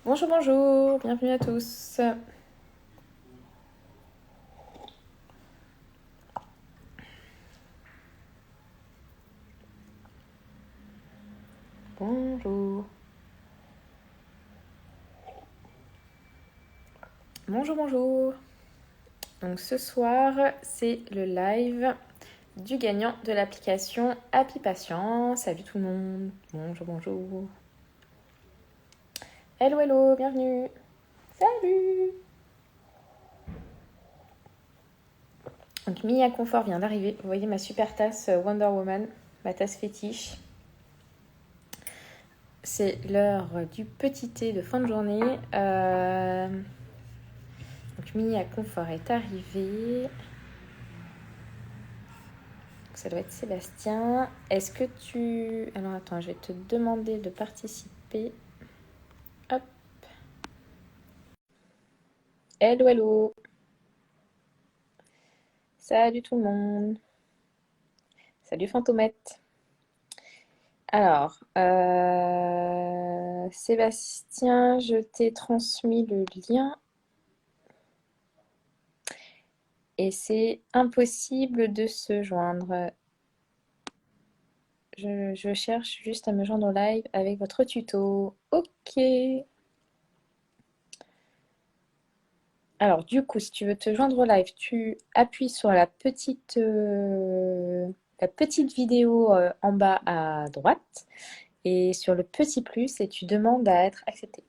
Bonjour, bonjour, bienvenue à tous. Bonjour. Bonjour, bonjour. Donc ce soir, c'est le live du gagnant de l'application Happy Patient. Salut tout le monde. Bonjour, bonjour. Hello, hello, bienvenue. Salut. Donc Mia Confort vient d'arriver. Vous voyez ma super tasse Wonder Woman, ma tasse fétiche. C'est l'heure du petit thé de fin de journée. Donc Mia Confort est arrivée. Ça doit être Sébastien. Est-ce que tu... Alors attends, je vais te demander de participer. Hop. Hello, hello. Salut tout le monde. Salut Fantomette. Alors, Sébastien, je t'ai transmis le lien et c'est impossible de se joindre. Je cherche juste à me joindre au live avec votre tuto. Ok. Alors, du coup, si tu veux te joindre au live, tu appuies sur la petite vidéo en bas à droite et sur le petit plus et tu demandes à être accepté.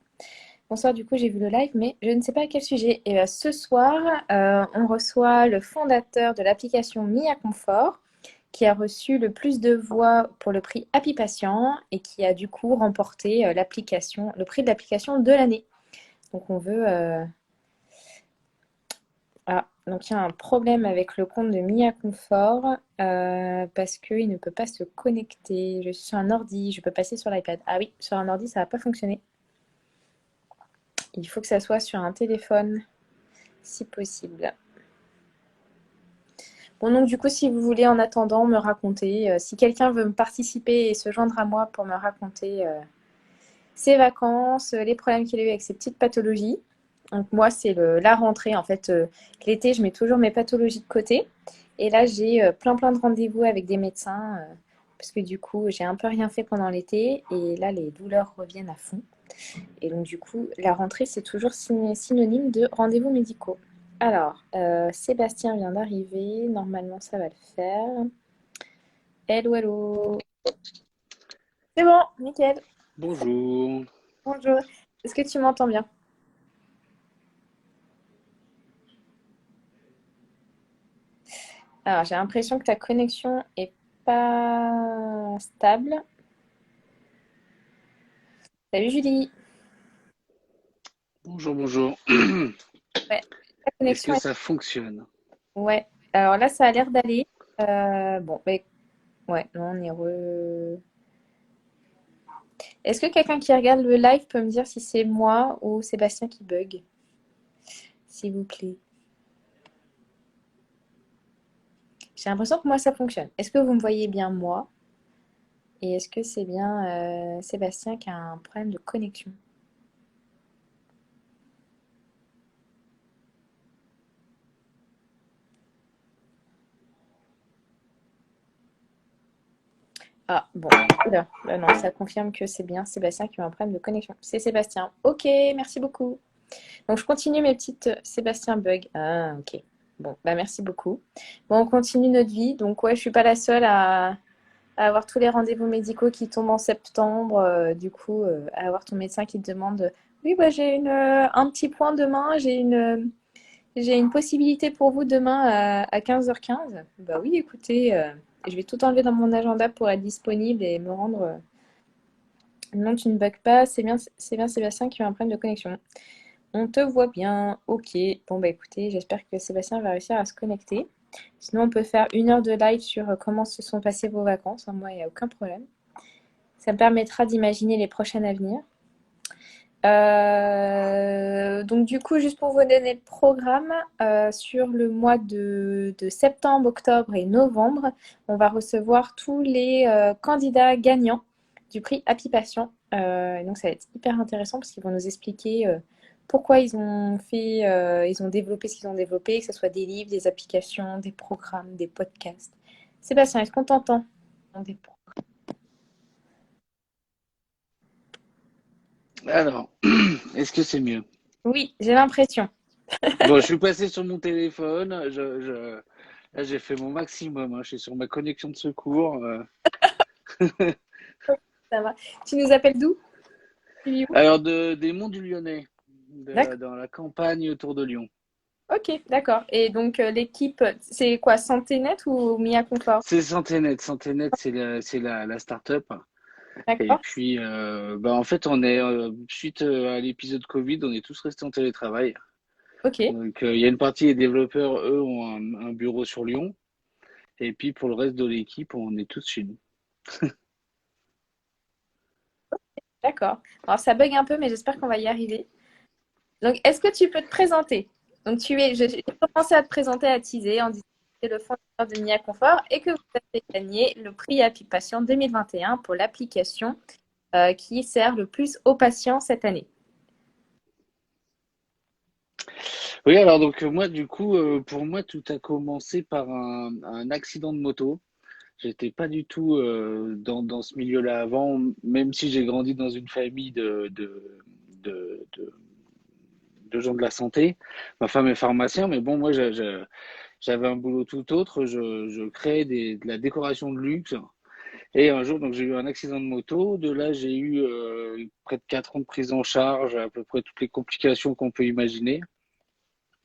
Bonsoir, du coup, j'ai vu le live, mais je ne sais pas à quel sujet. Et ce soir, on reçoit le fondateur de l'application Mia Confort qui a reçu le plus de voix pour le prix Happy Patient et qui a du coup remporté le prix de l'application de l'année. Donc, on veut. Ah, donc il y a un problème avec le compte de Mia Confort parce qu'il ne peut pas se connecter. Je suis sur un ordi, je peux passer sur l'iPad. Ah oui, sur un ordi, ça va pas fonctionner. Il faut que ça soit sur un téléphone, si possible. Bon, donc du coup, si vous voulez en attendant me raconter, si quelqu'un veut me participer et se joindre à moi pour me raconter ses vacances, les problèmes qu'il a eu avec ses petites pathologies. Donc moi, c'est la rentrée. En fait, l'été, je mets toujours mes pathologies de côté. Et là, j'ai plein de rendez-vous avec des médecins parce que du coup, j'ai un peu rien fait pendant l'été et là, les douleurs reviennent à fond. Et donc du coup, la rentrée, c'est toujours synonyme de rendez-vous médicaux. Alors, Sébastien vient d'arriver. Normalement, ça va le faire. Hello, hello. C'est bon, nickel. Bonjour. Bonjour. Est-ce que tu m'entends bien? Alors, j'ai l'impression que ta connexion est pas stable. Salut Julie. Bonjour, bonjour. Ouais, ta Est-ce connexion que est... ça fonctionne? Ouais. Alors là, ça a l'air d'aller. Bon, bah, ouais, non, on est re... Est-ce que quelqu'un qui regarde le live peut me dire si c'est moi ou Sébastien qui bug, s'il vous plaît? J'ai l'impression que moi, ça fonctionne. Est-ce que vous me voyez bien moi? Et est-ce que c'est bien Sébastien qui a un problème de connexion? Ah, bon. Oula. Bah non, ça confirme que c'est bien Sébastien qui a un problème de connexion. C'est Sébastien. Ok, merci beaucoup. Donc, je continue mes petites Sébastien bug. Ah, ok. Bon, bah merci beaucoup. Bon, on continue notre vie. Donc, ouais, je suis pas la seule à avoir tous les rendez-vous médicaux qui tombent en septembre. Du coup, à avoir ton médecin qui te demande, oui, bah j'ai un petit point demain, j'ai une possibilité pour vous demain à 15h15. Bah oui, écoutez, je vais tout enlever dans mon agenda pour être disponible et me rendre. Non, tu ne bugs pas. C'est bien Sébastien qui a un problème de connexion. On te voit bien. Ok. Bon, bah écoutez, j'espère que Sébastien va réussir à se connecter. Sinon, on peut faire 1 heure de live sur comment se sont passées vos vacances. Moi, il n'y a aucun problème. Ça me permettra d'imaginer les prochaines à venir. Donc du coup, juste pour vous donner le programme, sur le mois de septembre, octobre et novembre, on va recevoir tous les candidats gagnants du prix Happy Patient. Donc, ça va être hyper intéressant parce qu'ils vont nous expliquer pourquoi ils ont développé ce qu'ils ont développé, que ce soit des livres, des applications, des programmes, des podcasts. Sébastien, est-ce qu'on t'entend? Alors, est-ce que c'est mieux? Oui, j'ai l'impression. Bon, je suis passé sur mon téléphone. Là, j'ai fait mon maximum, hein. Je suis sur ma connexion de secours. Ça va. Tu nous appelles d'où? Tu vis où? Alors, des Monts du Lyonnais, D'accord. dans la campagne autour de Lyon. Ok, d'accord. Et donc, l'équipe, c'est quoi, Santénet ou Mia Confort? C'est Santénet. Santénet, c'est la start-up. Et D'accord. puis, en fait, suite à l'épisode Covid, on est tous restés en télétravail. Ok, Donc, il y a une partie des développeurs, eux, ont un bureau sur Lyon. Et puis, pour le reste de l'équipe, on est tous chez nous. d'accord. Alors, ça bug un peu, mais j'espère qu'on va y arriver. Donc, est-ce que tu peux te présenter? Donc, j'ai commencé à te présenter, à teaser en disant que tu es le fondateur de Mia Confort et que vous avez gagné le prix Happy Patient 2021 pour l'application qui sert le plus aux patients cette année. Oui, alors donc moi, du coup, pour moi, tout a commencé par un accident de moto. J'étais pas du tout dans ce milieu-là avant, même si j'ai grandi dans une famille de, de, de gens de la santé. Ma femme est pharmacien, mais bon, moi, j'avais un boulot tout autre. Je créais de la décoration de luxe. Et un jour, donc, j'ai eu un accident de moto. De là, j'ai eu près de 4 ans de prise en charge, à peu près toutes les complications qu'on peut imaginer.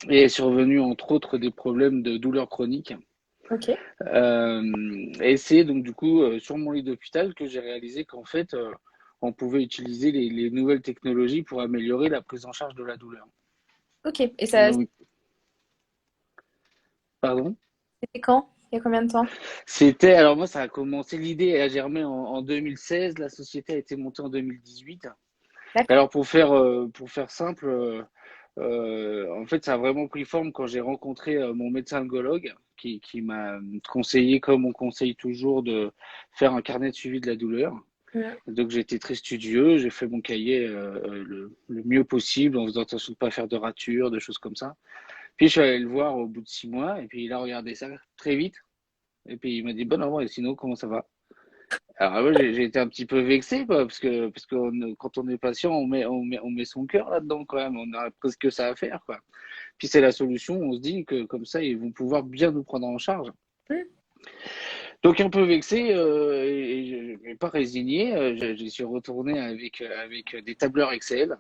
Et est survenu, entre autres, des problèmes de douleurs chroniques. Ok, Et c'est donc, du coup, sur mon lit d'hôpital que j'ai réalisé qu'en fait, on pouvait utiliser les nouvelles technologies pour améliorer la prise en charge de la douleur. ok. Et ça, Donc, pardon. c'était quand? Il y a combien de temps? Alors moi, ça a commencé, l'idée a germé en 2016, la société a été montée en 2018. D'accord. Alors pour faire simple, en fait, ça a vraiment pris forme quand j'ai rencontré mon médecin algologue qui m'a conseillé, comme on conseille toujours, de faire un carnet de suivi de la douleur. Mm. Donc j'ai été très studieux, j'ai fait mon cahier le mieux possible en faisant attention de ne pas faire de ratures, de choses comme ça. Puis je suis allé le voir au bout de 6 mois et puis il a regardé ça très vite. Et puis il m'a dit, bon, non, et sinon, comment ça va? Alors moi, j'ai été un petit peu vexé, quoi, parce que quand on est patient, on met son cœur là-dedans quand même. On a presque ça à faire, quoi. Puis c'est la solution, on se dit que comme ça, ils vont pouvoir bien nous prendre en charge. Mm. Donc un peu vexé, et je ne vais pas résigné, j'y suis retourné avec des tableurs Excel.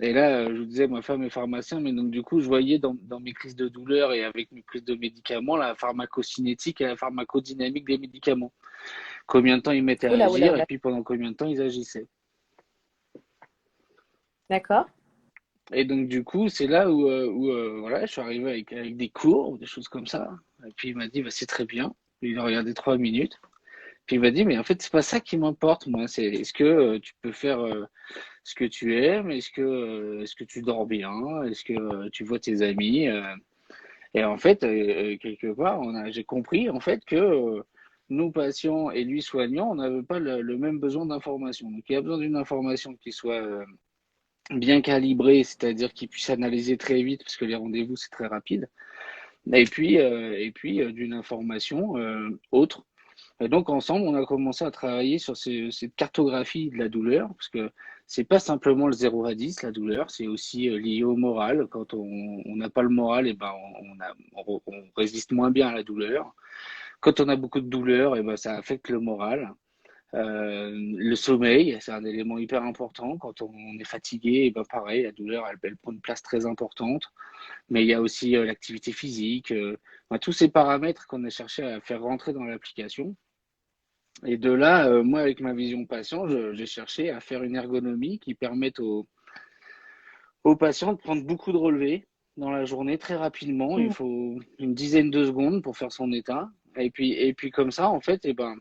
Et là, je vous disais, ma femme est pharmacien, mais donc du coup, je voyais dans mes crises de douleur et avec mes prises de médicaments, la pharmacocinétique et la pharmacodynamique des médicaments. Combien de temps ils mettaient à Oula, oula, agir et oula. puis pendant combien de temps ils agissaient. D'accord. Et donc du coup, c'est là où voilà, je suis arrivé avec des cours ou des choses comme ça. Et puis il m'a dit, bah, c'est très bien. Il a regardé 3 minutes. Puis il m'a dit, mais en fait, c'est pas ça qui m'importe, moi. C'est est-ce que tu peux faire ce que tu aimes? Est-ce que tu dors bien? Est-ce que tu vois tes amis? Et en fait, quelque part, j'ai compris en fait que nous patients et lui soignants, on n'avait pas le même besoin d'information. Donc il y a besoin d'une information qui soit bien calibrée, c'est-à-dire qui puisse analyser très vite, parce que les rendez-vous c'est très rapide. Et puis d'une information autre. Et donc ensemble, on a commencé à travailler sur cette cartographie de la douleur, parce que c'est pas simplement le 0 à 10, la douleur, c'est aussi lié au moral. Quand on n'a pas le moral, et ben on résiste moins bien à la douleur. Quand on a beaucoup de douleur, et ben ça affecte le moral. Le sommeil, c'est un élément hyper important. Quand on est fatigué, et ben pareil, la douleur, elle prend une place très importante. Mais il y a aussi l'activité physique, ben, tous ces paramètres qu'on a cherché à faire rentrer dans l'application. Et de là, moi, avec ma vision patient, j'ai cherché à faire une ergonomie qui permette aux patients de prendre beaucoup de relevés dans la journée très rapidement. Il Mm. faut une dizaine de secondes pour faire son état. Et puis comme ça, en fait, eh ben,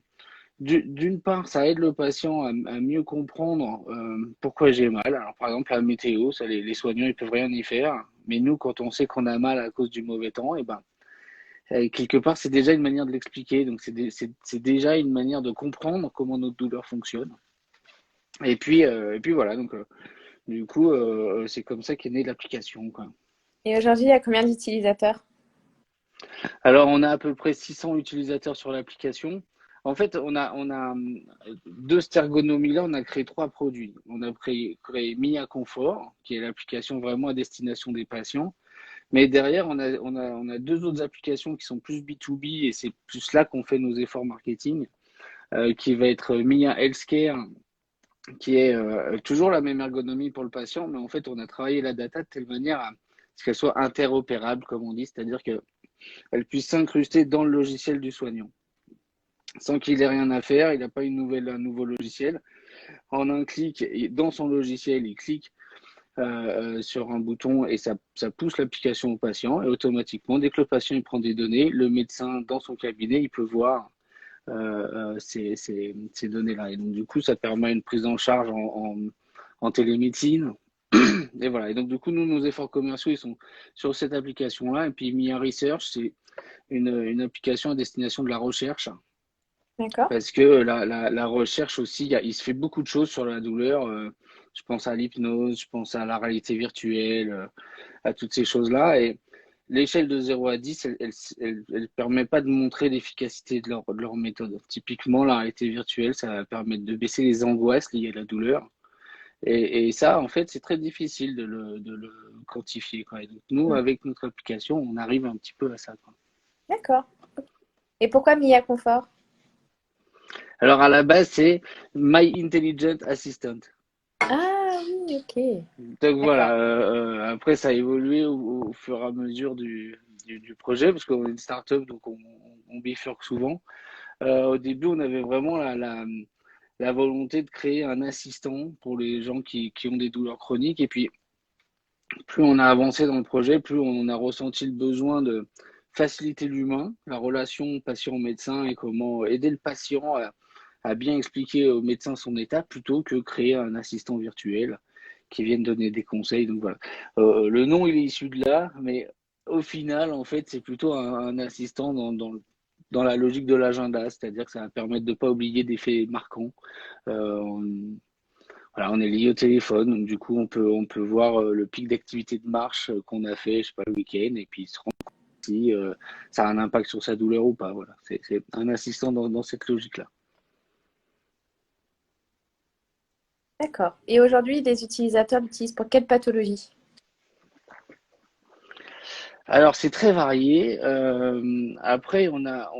d'une part, ça aide le patient à mieux comprendre pourquoi j'ai mal. Alors, par exemple, la météo, ça, les soignants, ils peuvent rien y faire. Mais nous, quand on sait qu'on a mal à cause du mauvais temps, eh ben, quelque part, c'est déjà une manière de l'expliquer. Donc, c'est déjà une manière de comprendre comment notre douleur fonctionne. Et puis voilà, donc du coup, c'est comme ça qu'est née l'application, quoi. Et aujourd'hui, il y a combien d'utilisateurs? Alors, on a à peu près 600 utilisateurs sur l'application. En fait, de cette ergonomie-là, on a créé trois produits. On a créé Mia Confort, qui est l'application vraiment à destination des patients. Mais derrière, on a deux autres applications qui sont plus B2B et c'est plus là qu'on fait nos efforts marketing, qui va être Mia Healthcare, qui est toujours la même ergonomie pour le patient, mais en fait, on a travaillé la data de telle manière à ce qu'elle soit interopérable, comme on dit, c'est-à-dire qu'elle puisse s'incruster dans le logiciel du soignant sans qu'il ait rien à faire. Il n'a pas un nouveau logiciel. En un clic, dans son logiciel, il clique sur un bouton et ça pousse l'application au patient. Et automatiquement, dès que le patient il prend des données, le médecin dans son cabinet, il peut voir ces données-là. Et donc, du coup, ça permet une prise en charge en télémédecine. Et voilà. Et donc, du coup, nous, nos efforts commerciaux, ils sont sur cette application-là. Et puis, Mia Research, c'est une application à destination de la recherche. D'accord. Parce que la recherche aussi, il se fait beaucoup de choses sur la douleur. Je pense à l'hypnose, je pense à la réalité virtuelle, à toutes ces choses-là. Et l'échelle de 0 à 10, elle permet pas de montrer l'efficacité de leur méthode. Typiquement, la réalité virtuelle, ça va permettre de baisser les angoisses liées à la douleur. Et ça, en fait, c'est très difficile de le quantifier, quoi. Et donc, nous, Mm. avec notre application, on arrive un petit peu à ça, quoi. D'accord. Et pourquoi Mia Confort? Alors, à la base, c'est My Intelligent Assistant. Ah oui, ok. Donc D'accord. voilà, après ça a évolué au fur et à mesure du projet, parce qu'on est une start-up, donc on bifurque souvent. Au début, on avait vraiment la volonté de créer un assistant pour les gens qui ont des douleurs chroniques. Et puis, plus on a avancé dans le projet, plus on a ressenti le besoin de faciliter l'humain, la relation patient-médecin et comment aider le patient à bien expliquer au médecin son état plutôt que créer un assistant virtuel qui vienne donner des conseils. Donc voilà. Le nom, il est issu de là, mais au final, en fait, c'est plutôt un assistant dans la logique de l'agenda, c'est-à-dire que ça va permettre de ne pas oublier des faits marquants. On, voilà, on est lié au téléphone, donc du coup, on peut voir le pic d'activité de marche qu'on a fait, je sais pas, le week-end, et puis se rendre compte si ça a un impact sur sa douleur ou pas. Voilà, c'est un assistant dans cette logique-là. D'accord. Et aujourd'hui, les utilisateurs l'utilisent pour quelle pathologie? Alors, c'est très varié. Après, on a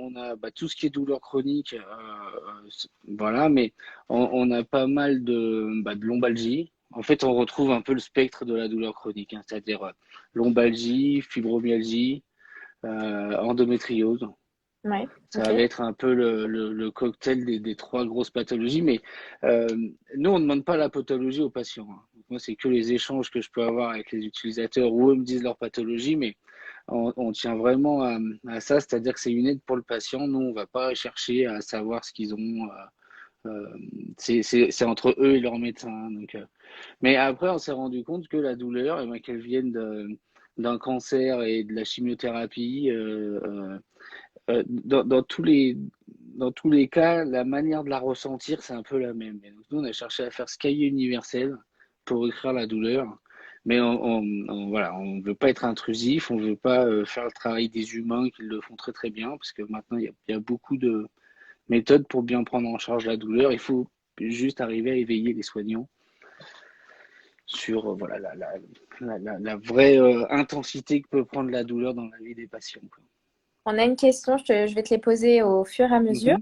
tout ce qui est douleur chronique, voilà, mais on a pas mal de lombalgie. En fait, on retrouve un peu le spectre de la douleur chronique, hein, c'est-à-dire lombalgie, fibromyalgie, endométriose. Ouais, Ça ok. va être un peu le cocktail des trois grosses pathologies, mais euh, nous, on ne demande pas la pathologie aux patients, hein. Donc, moi, c'est que les échanges que je peux avoir avec les utilisateurs où eux me disent leur pathologie, mais on tient vraiment à ça, c'est-à-dire que c'est une aide pour le patient. Nous, on ne va pas chercher à savoir ce qu'ils ont. C'est entre eux et leur médecin, hein. Donc, mais après, on s'est rendu compte que la douleur, eh ben, qu'elle vienne d'un cancer et de la chimiothérapie, dans tous les cas, la manière de la ressentir, c'est un peu la même. Et donc, nous, on a cherché à faire ce cahier universel pour écrire la douleur. Mais voilà, on ne veut pas être intrusif, on ne veut pas faire le travail des humains qui le font très très bien, parce que maintenant, il y a beaucoup de méthodes pour bien prendre en charge la douleur. Il faut juste arriver à éveiller les soignants sur voilà, la vraie intensité que peut prendre la douleur dans la vie des patients, quoi. On a une question, je vais te les poser au fur et à mesure.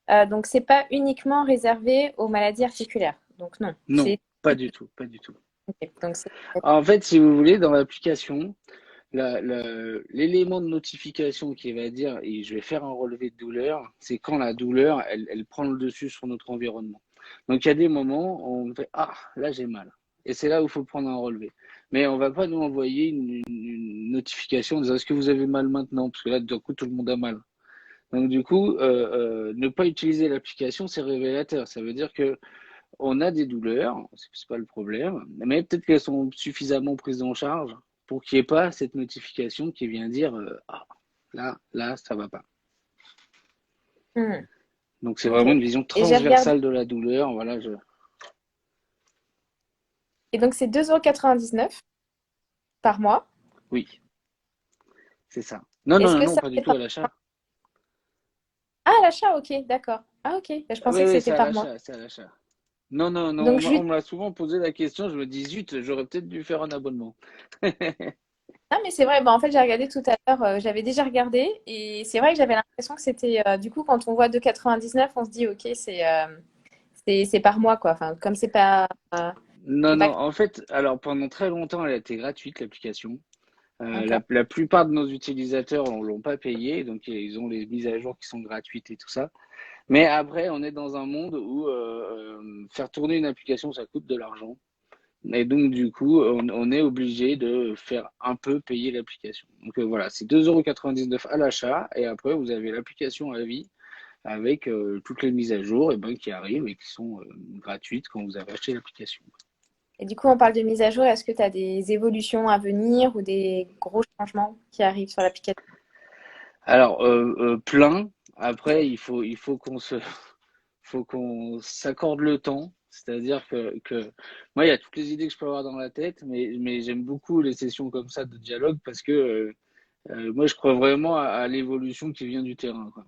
Mhm. Donc, c'est pas uniquement réservé aux maladies articulaires. Donc, non. Non, pas du tout, pas du tout. Ok. Donc, c'est En fait, si vous voulez, dans l'application, l'élément de notification qui va dire et je vais faire un relevé de douleur, c'est quand la douleur, elle prend le dessus sur notre environnement. Donc, il y a des moments où on fait ah, là j'ai mal. Et c'est là où il faut prendre un relevé. Mais on ne va pas nous envoyer une notification en disant est-ce que vous avez mal maintenant? Parce que là, d'un coup, tout le monde a mal. Donc, du coup, ne pas utiliser l'application, c'est révélateur. Ça veut dire que on a des douleurs, c'est pas le problème, mais peut-être qu'elles sont suffisamment prises en charge pour qu'il n'y ait pas cette notification qui vient dire ah, là, ça va pas. Hmm. Donc c'est Ok. vraiment une vision Et j'ai regardé. transversale de la douleur. Voilà, Et donc, c'est 2,99 € par mois. Oui, c'est ça. Non, non, Est-ce non, que non, ça pas du fait tout par... à l'achat. Ah, l'achat, ok, d'accord. Ah, ok. Je Oui, pensais que oui, c'était c'est à par mois. l'achat, c'est à l'achat. Non, non, non, Donc, on me l'a souvent posé la question, je me dis, zut, j'aurais peut-être dû faire un abonnement. ah, mais c'est vrai, bah, en fait, j'ai regardé tout à l'heure, j'avais déjà regardé, et c'est vrai que j'avais l'impression que c'était, du coup, quand on voit 2,99 €, on se dit, ok, c'est par mois, quoi. Enfin, comme Non, c'est pas non, en fait, alors pendant très longtemps, elle a été gratuite, l'application. d'accord. La plupart de nos utilisateurs ne l'ont pas payé, donc ils ont les mises à jour qui sont gratuites et tout ça. Mais après, on est dans un monde où faire tourner une application, ça coûte de l'argent. Et donc, du coup, on est obligé de faire un peu payer l'application. Donc voilà, c'est 2,99 € à l'achat. Et après, vous avez l'application à vie avec toutes les mises à jour et ben, qui arrivent et qui sont gratuites quand vous avez acheté l'application. Et du coup, on parle de mise à jour. Est-ce que tu as des évolutions à venir ou des gros changements qui arrivent sur l'application? Alors, plein. Après, il faut faut qu'on s'accorde le temps. C'est-à-dire que moi, il y a toutes les idées que je peux avoir dans la tête, mais j'aime beaucoup les sessions comme ça de dialogue parce que moi, je crois vraiment à l'évolution qui vient du terrain, quoi.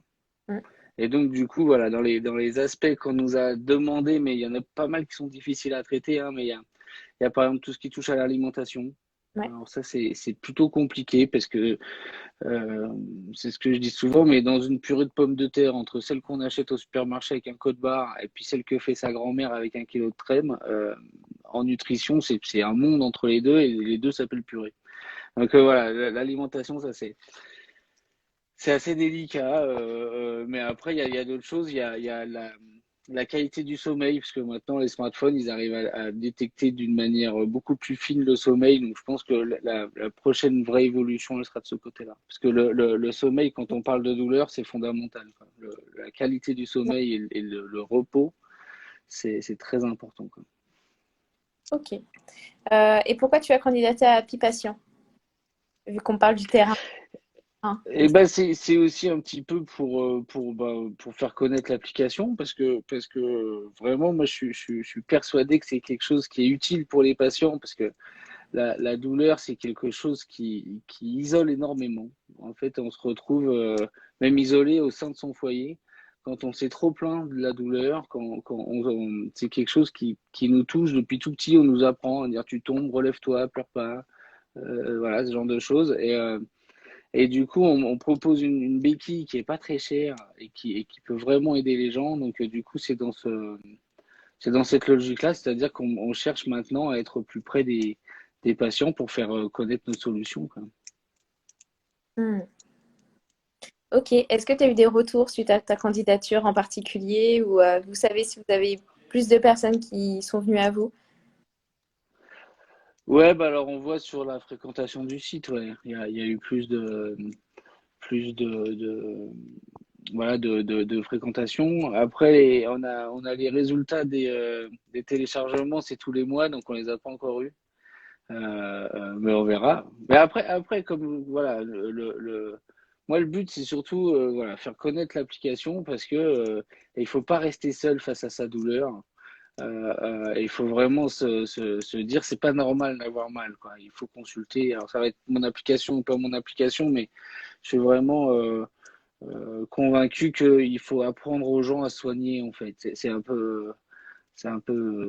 Mm. Et donc, du coup, voilà, dans les aspects qu'on nous a demandé, mais il y en a pas mal qui sont difficiles à traiter, hein, mais il y a par exemple tout ce qui touche à l'alimentation. Ouais. Alors ça, c'est plutôt compliqué parce que euh, c'est ce que je dis souvent, mais dans une purée de pommes de terre, entre celle qu'on achète au supermarché avec un code barre et puis celle que fait sa grand-mère avec un kilo de crème, en nutrition, c'est un monde entre les deux et les deux s'appellent purée. Donc voilà, l'alimentation, ça c'est assez délicat, mais après, il y a d'autres choses. Il y a la qualité du sommeil, parce que maintenant, les smartphones, ils arrivent à détecter d'une manière beaucoup plus fine le sommeil. Donc, je pense que la prochaine vraie évolution, elle sera de ce côté-là. Parce que le sommeil, quand on parle de douleur, c'est fondamental, quoi. La qualité du sommeil et le repos, c'est très important, quoi. Ok. Et pourquoi tu as candidaté à Pipation, vu qu'on parle du terrain? Et ben c'est aussi un petit peu pour faire connaître l'application parce que vraiment moi je suis persuadé que c'est quelque chose qui est utile pour les patients parce que la douleur c'est quelque chose qui isole énormément. En fait, on se retrouve même isolé au sein de son foyer quand on s'est trop plaint de la douleur, c'est quelque chose qui nous touche depuis tout petit, on nous apprend à dire tu tombes, relève-toi, pleure pas, voilà ce genre de choses et du coup, on propose une béquille qui est pas très chère et qui peut vraiment aider les gens. Donc, du coup, c'est dans cette logique-là, c'est-à-dire qu'on cherche maintenant à être plus près des patients pour faire connaître nos solutions, quoi. Hmm. Ok. Est-ce que tu as eu des retours suite à ta candidature en particulier ou vous savez si vous avez plus de personnes qui sont venues à vous? Ouais, bah alors on voit sur la fréquentation du site, ouais, il y a eu plus voilà, de fréquentation. Après, on a les résultats des téléchargements, c'est tous les mois, donc on les a pas encore eu. Mais on verra. Mais après comme voilà, moi le but c'est surtout voilà, faire connaître l'application parce que il faut pas rester seul face à sa douleur. Il faut vraiment se dire c'est pas normal d'avoir mal, quoi. Il faut consulter. Alors ça va être mon application ou pas mon application, mais je suis vraiment convaincu qu'il faut apprendre aux gens à soigner en fait. C'est un peu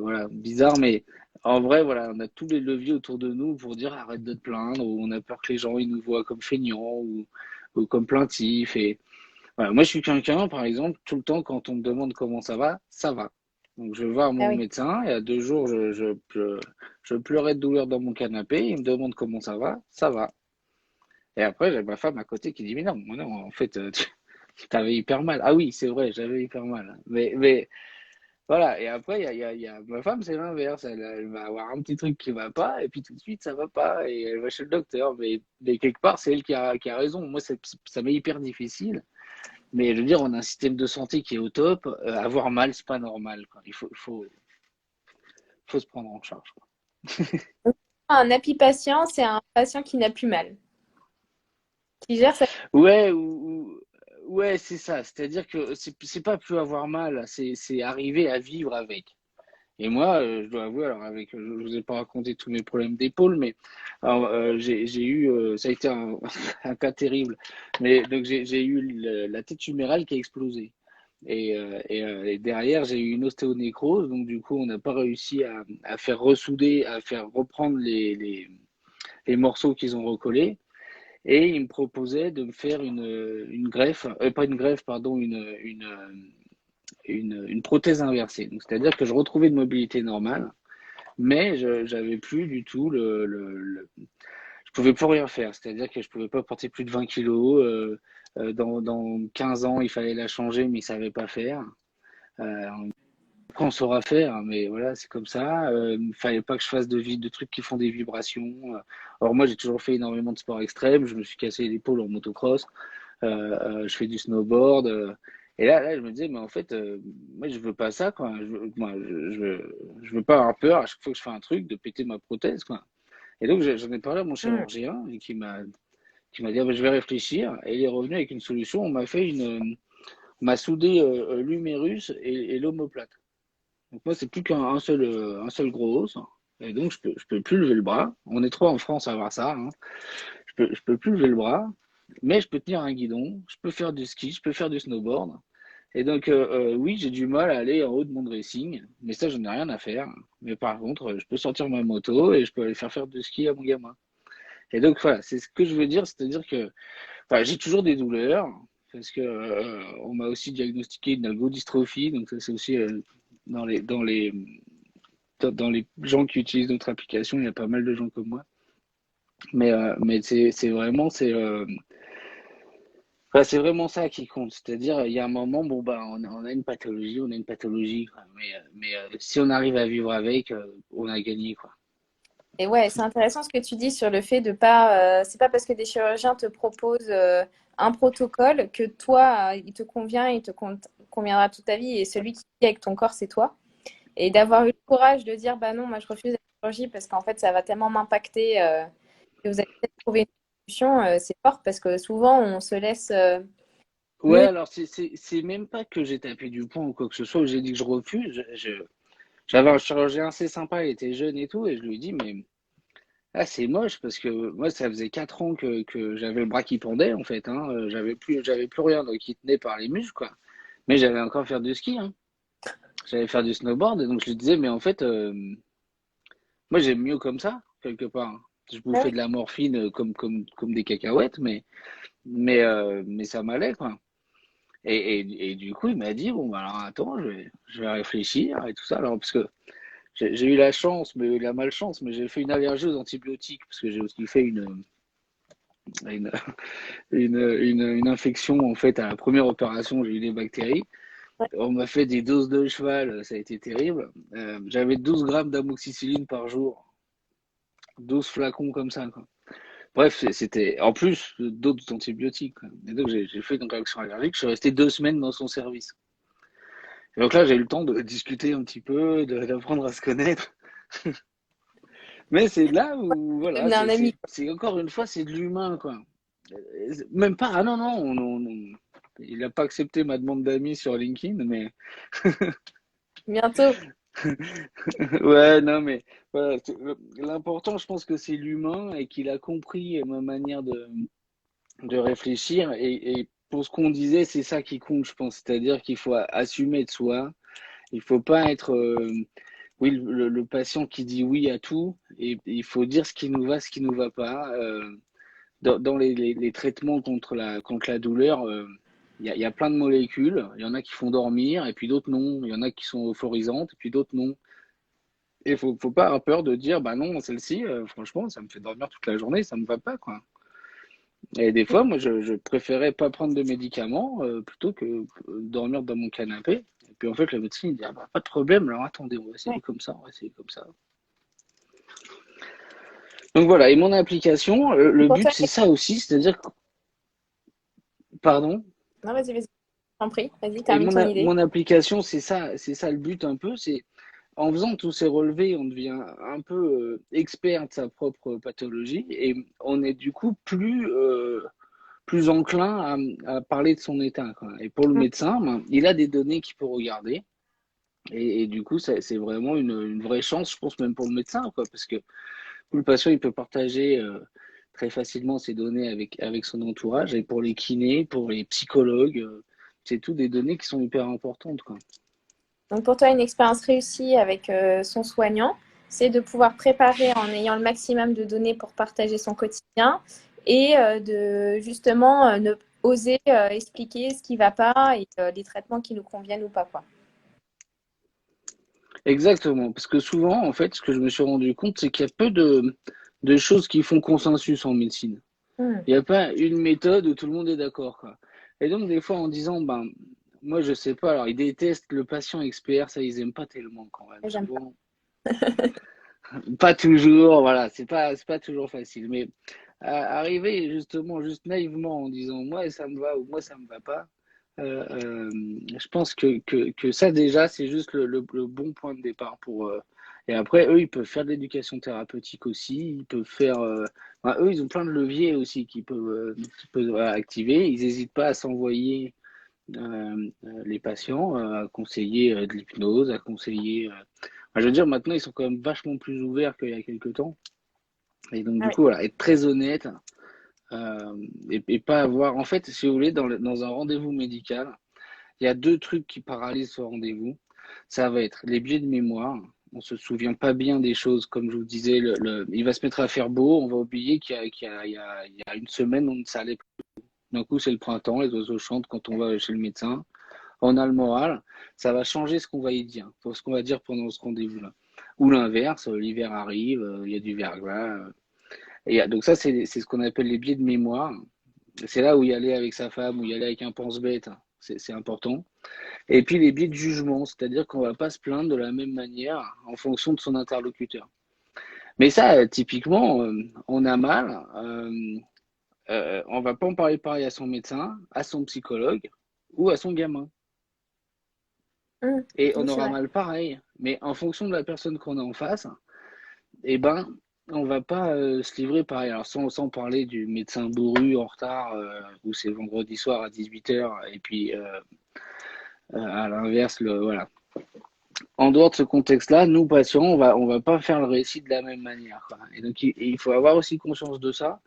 voilà, bizarre, mais en vrai, voilà, on a tous les leviers autour de nous pour dire arrête de te plaindre, ou on a peur que les gens ils nous voient comme feignants ou comme plaintifs. Et voilà, moi, je suis quelqu'un, par exemple, tout le temps, quand on me demande comment ça va, ça va. Donc, je vais voir Ah mon oui. médecin, il y a 2 jours, je pleurais de douleur dans mon canapé, il me demande comment ça va. Et après, j'ai ma femme à côté qui dit, mais non, non, en fait, tu avais hyper mal. Ah oui, c'est vrai, j'avais hyper mal. Mais voilà, et après, il y a ma femme, c'est l'inverse. Elle va avoir un petit truc qui va pas, et puis tout de suite, ça va pas, et elle va chez le docteur. Mais quelque part, c'est elle qui a raison. Moi, ça m'est hyper difficile. Mais je veux dire, on a un système de santé qui est au top. Avoir mal, c'est pas normal, quoi. Faut se prendre en charge, quoi. Un happy patient, c'est un patient qui n'a plus mal, qui gère sa... Ouais, ouais, c'est ça. C'est-à-dire que c'est pas plus avoir mal, c'est arriver à vivre avec. Et moi, je dois avouer, alors je vous ai pas raconté tous mes problèmes d'épaule, mais alors, j'ai eu, ça a été un, un cas terrible. Mais donc j'ai eu la tête humérale qui a explosé. Et derrière, j'ai eu une ostéonécrose, donc du coup, on n'a pas réussi à faire ressouder, à faire reprendre les morceaux qu'ils ont recollés. Et ils me proposaient de me faire une greffe, pas une greffe, pardon, une prothèse inversée. Donc, c'est-à-dire que je retrouvais une mobilité normale, mais je j'avais plus du tout je pouvais plus rien faire. C'est-à-dire que je pouvais pas porter plus de 20 kilos. Dans 15 ans, il fallait la changer, mais ils savaient pas faire. Euh, Après, on saura faire, mais voilà, c'est comme ça. Il fallait pas que je fasse de trucs qui font des vibrations. Alors moi, j'ai toujours fait énormément de sport extrême. Je me suis cassé l'épaule en motocross. Je fais du snowboard. Et là, je me disais, mais en fait, moi, je veux pas ça, quoi. Je veux pas avoir peur à chaque fois que je fais un truc de péter ma prothèse, quoi. Et donc, j'en ai parlé à mon Mm. chirurgien et qui m'a dit, ah, ben, je vais réfléchir. Et il est revenu avec une solution. On m'a soudé l'humérus et l'omoplate. Donc moi, c'est plus un seul gros os. Et donc, je peux plus lever le bras. On est trop en France à avoir ça, hein. Je peux plus lever le bras, mais je peux tenir un guidon, je peux faire du ski, je peux faire du snowboard. Et donc, oui, j'ai du mal à aller en haut de mon dressing, mais ça, je n'ai rien à faire. Mais par contre, je peux sortir ma moto et je peux aller faire du ski à mon gamin. Et donc, voilà, c'est ce que je veux dire, c'est-à-dire que enfin, j'ai toujours des douleurs, parce que on m'a aussi diagnostiqué une algodystrophie, donc ça, c'est aussi dans dans les gens qui utilisent notre application, il y a pas mal de gens comme moi. Mais c'est vraiment, enfin, c'est vraiment ça qui compte. C'est-à-dire, il y a un moment, bon, bah, on a une pathologie, quoi. Mais si on arrive à vivre avec, on a gagné, quoi. Et ouais, c'est intéressant ce que tu dis sur le fait de pas, c'est pas parce que des chirurgiens te proposent un protocole que toi, il te convient, conviendra toute ta vie et celui qui vit avec ton corps, c'est toi. Et d'avoir eu le courage de dire, bah non, moi je refuse la chirurgie parce qu'en fait, ça va tellement m'impacter que vous allez peut-être trouver une solution, c'est fort parce que souvent, on se laisse Ouais, mener. alors c'est même pas que j'ai tapé du poing ou quoi que ce soit, ou j'ai dit que je refuse. J'avais un chirurgien assez sympa, il était jeune et tout, et je lui ai dit, mais ah, c'est moche parce que moi, ça faisait 4 ans que j'avais le bras qui pendait, en fait, hein. J'avais plus rien donc, qui tenait par les muscles, quoi. Mais j'allais encore faire du ski, hein. J'allais faire du snowboard, et donc je lui disais, mais en fait, moi, j'aime mieux comme ça, quelque part, hein. Je Ah bouffais oui. de la morphine comme des cacahuètes, mais ça m'allait, quoi. Et du coup, il m'a dit, bon, bah, alors attends, je vais réfléchir et tout ça. Alors, parce que j'ai eu la chance, mais la malchance, mais j'ai fait une allergie aux antibiotiques, parce que j'ai aussi fait une, une infection, en fait, à la première opération, j'ai eu des bactéries. Ouais. On m'a fait des doses de cheval, ça a été terrible. J'avais 12 grammes d'amoxicilline par jour, 12 flacons comme ça, quoi. Bref, c'était en plus d'autres antibiotiques, quoi. Et donc j'ai fait une réaction allergique. Je suis resté 2 semaines dans son service. Et donc là, j'ai eu le temps de discuter un petit peu, d'apprendre à se connaître. Mais c'est là où, voilà, Devenir un ami. c'est encore une fois, c'est de l'humain, quoi. Même pas, ah non, non, il n'a pas accepté ma demande d'amis sur LinkedIn, mais Bientôt. ouais, non, mais voilà, l'important, je pense que c'est l'humain et qu'il a compris ma manière de réfléchir. Et pour ce qu'on disait, c'est ça qui compte, je pense. C'est-à-dire qu'il faut assumer de soi. Il faut pas être, oui, le patient qui dit oui à tout. Et il faut dire ce qui nous va, ce qui nous va pas. Dans les traitements contre la douleur, il y a plein de molécules. Il y en a qui font dormir, et puis d'autres non. Il y en a qui sont euphorisantes, et puis d'autres non. Et faut pas avoir peur de dire, bah non, celle-ci, franchement, ça me fait dormir toute la journée, ça me va pas, quoi. Et des fois, moi, je préférais pas prendre de médicaments plutôt que dormir dans mon canapé. Et puis en fait, le médecin il dit, ah, bah, pas de problème, alors attendez, on va essayer Ouais. comme ça, on va essayer comme ça. Donc voilà, et mon application, Et le pour but toi, c'est ça aussi, c'est-à-dire, pardon, non, vas-y, vas-y, je t'en prie, vas-y, termine ton idée. mon application, c'est ça le but un peu, c'est en faisant tous ces relevés, on devient un peu expert de sa propre pathologie et on est du coup plus enclin à parler de son état, quoi. Et pour le Mm. médecin, ben, il a des données qu'il peut regarder. Et du coup, c'est vraiment une vraie chance, je pense, même pour le médecin, quoi, parce que le patient, il peut partager très facilement ses données avec son entourage. Et pour les kinés, pour les psychologues, c'est tout des données qui sont hyper importantes, quoi. Donc pour toi, une expérience réussie avec son soignant, c'est de pouvoir préparer en ayant le maximum de données pour partager son quotidien et de justement ne oser expliquer ce qui ne va pas et les traitements qui nous conviennent ou pas, quoi. Exactement, parce que souvent, en fait, ce que je me suis rendu compte, c'est qu'il y a peu de choses qui font consensus en médecine. Hmm, Il n'y a pas une méthode où tout le monde est d'accord, quoi. Et donc, des fois, en disant, ben, moi, je sais pas, alors ils détestent le patient expert, ça, ils aiment pas tellement quand même. j'aime pas. Souvent, pas toujours, voilà, c'est pas toujours facile. Mais arriver justement, juste naïvement en disant, moi, ça me va ou moi, ça me va pas, euh, euh, je pense que ça, déjà, c'est juste le bon point de départ pour. Et après, eux, ils peuvent faire de l'éducation thérapeutique aussi. Ils peuvent faire. Enfin, eux, ils ont plein de leviers aussi qu'ils peuvent activer. Ils n'hésitent pas à s'envoyer les patients, à conseiller de l'hypnose, à conseiller. Enfin, je veux dire, maintenant, ils sont quand même vachement plus ouverts qu'il y a quelques temps. Et donc, Ah du oui. coup, voilà, être très honnête et pas avoir. En fait, si vous voulez, dans un rendez-vous médical, il y a deux trucs qui paralysent ce rendez-vous. Ça va être les biais de mémoire. On se souvient pas bien des choses, comme je vous disais. Il va se mettre à faire beau. On va oublier qu'il y a une semaine, ça allait. D'un coup, c'est le printemps, les oiseaux chantent quand on va chez le médecin. On a le moral. Ça va changer ce qu'on va y dire, pour ce qu'on va dire pendant ce rendez-vous-là. Ou l'inverse, l'hiver arrive, il y a du verglas. Donc ça, c'est ce qu'on appelle les biais de mémoire. C'est là où y aller avec sa femme, où y aller avec un pense-bête. C'est important. Et puis les biais de jugement, c'est-à-dire qu'on ne va pas se plaindre de la même manière en fonction de son interlocuteur. Mais ça, typiquement, on a mal, on ne va pas en parler pareil à son médecin, à son psychologue ou à son gamin. Hmm, Et on oui, c'est aura vrai. mal pareil. Mais en fonction de la personne qu'on a en face, eh ben, on va pas se livrer pareil. Alors sans parler du médecin bourru en retard, où c'est vendredi soir à 18h, et puis à l'inverse, voilà. En dehors de ce contexte-là, nous, patients, on va pas faire le récit de la même manière, quoi. Et donc, il faut avoir aussi conscience de ça.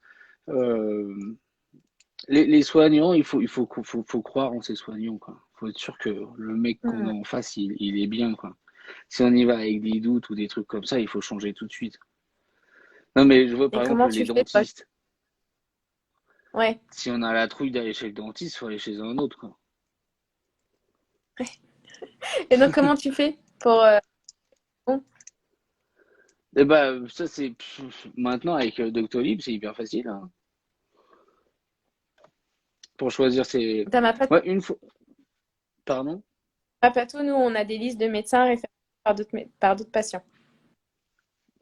Euh, les soignants, il faut croire en ces soignants, quoi. Il faut être sûr que le mec qu'on a Hmm. en face, il est bien, quoi. Si on y va avec des doutes ou des trucs comme ça, il faut changer tout de suite. Non, mais je vois Et par exemple comment les tu fais, toi? dentistes. Ouais. Si on a la trouille d'aller chez le dentiste, il faut aller chez un autre, quoi. Et donc, comment tu fais pour... bon, Et bah, ça, maintenant avec Doctolib, c'est hyper facile, hein, pour choisir ses. t'as ma pas Ouais, une fois. Pardon? à Pato, nous, on a des listes de médecins référés par d'autres patients.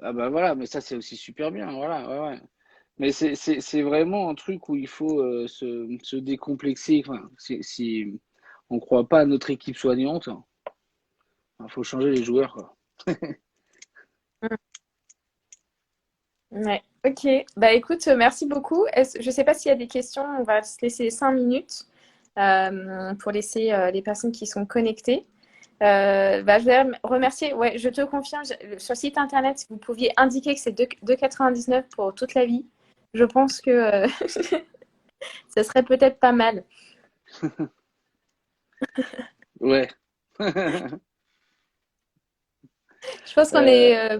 Ah bah voilà, mais ça c'est aussi super bien, voilà, ouais, ouais. Mais c'est vraiment un truc où il faut se décomplexer. Enfin, si on croit pas à notre équipe soignante, il faut changer les joueurs, quoi. Hmm. Ouais. Ok. Bah écoute, merci beaucoup. Je ne sais pas s'il y a des questions. On va se laisser 5 minutes pour laisser les personnes qui sont connectées. Bah, je vais remercier. Ouais, je te confirme, sur le site internet, si vous pouviez indiquer que c'est 2,99 pour toute la vie, je pense que ça serait peut-être pas mal. Ouais. Je pense qu'on est Euh,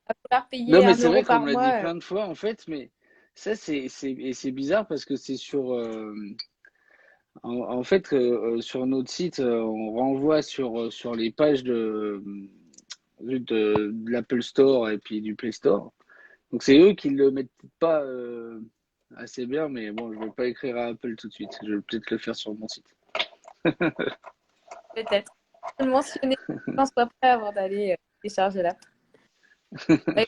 à vouloir non, payer mais un c'est euro vrai qu'on par me l'a dit mois. plein de fois, en fait, mais ça, c'est bizarre parce que c'est en fait, sur notre site, on renvoie sur les pages de l'Apple Store et puis du Play Store. Donc c'est eux qui le mettent pas assez bien, mais bon, je vais pas écrire à Apple tout de suite. Je vais peut-être le faire sur mon site. Peut-être. Je vais le mentionner quand on soit prêt avant d'aller télécharger l'app. Bah,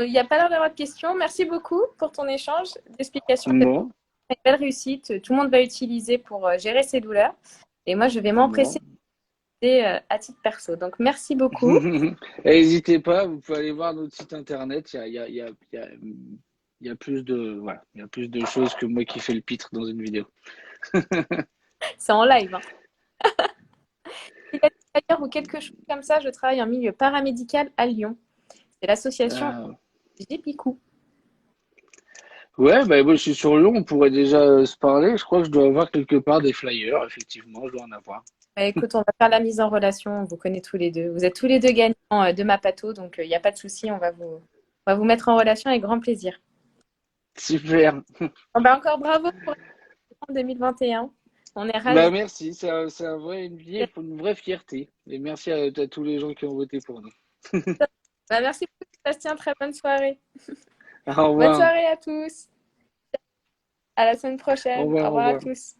il n'y a pas l'air d'avoir de questions. Merci beaucoup pour ton échange, d'explication. C'est Bon, une belle réussite. Tout le monde va utiliser pour gérer ses douleurs. Et moi, je vais m'empresser bon. à titre perso. Donc, merci beaucoup. Et n'hésitez pas, vous pouvez aller voir notre site internet. Il y a plus de, voilà, il y a plus de choses que moi qui fais le pitre dans une vidéo. C'est en live, hein. D'ailleurs, ou quelque chose comme ça, je travaille en milieu paramédical à Lyon. C'est l'association Euh, Gépicou. ouais, bah, moi, je suis sur Lyon, on pourrait déjà se parler. Je crois que je dois avoir quelque part des flyers, effectivement, je dois en avoir. Bah, écoute, on va faire la mise en relation. On vous connaît tous les deux. Vous êtes tous les deux gagnants de ma pato, donc il n'y a pas de souci. On va vous mettre en relation avec grand plaisir. Super. Bon, bah, encore bravo pour 2021. On est Bah, ravis. merci, c'est un vrai, une vraie fierté. Et merci à tous les gens qui ont voté pour nous. Bah, merci beaucoup, Sébastien. Très bonne soirée. Au Bonne revoir. soirée à tous. À la semaine Au prochaine. Au revoir, au revoir à revoir. tous.